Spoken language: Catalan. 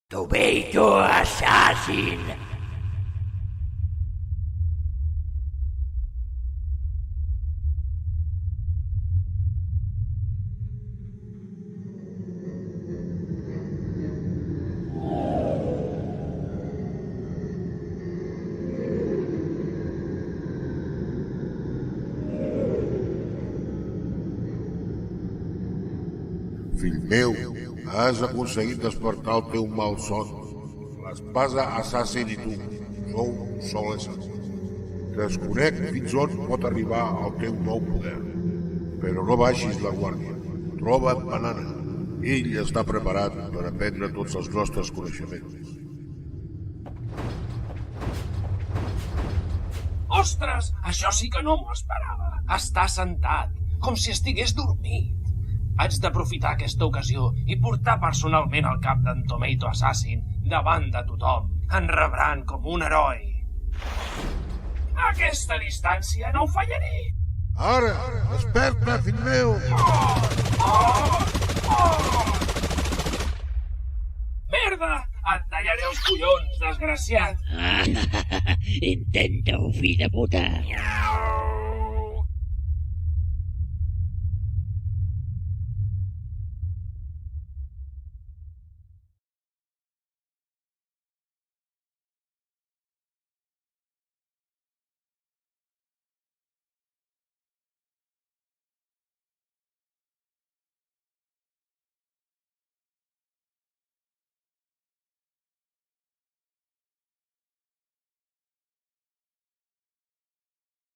Tomato Assassin! Fill meu, has aconseguit despertar el teu malson. L'espasa assassin i tu sou un sol ésser. Desconec fins on pot arribar el teu nou poder. Però no baixis la guàrdia. Troba't Banana. Ell està preparat per aprendre tots els nostres coneixements. Ostres, això sí que no m'ho esperava. Està sentat, com si estigués dormit. Haig d'aprofitar aquesta ocasió i portar personalment el cap d'en Tomato Assassin davant de tothom. En rebran com un heroi. A aquesta distància no ho fallaré. Ara, desperta, fill meu! Merda! Et tallaré els collons, desgraciat! Intenta-ho, fill de puta!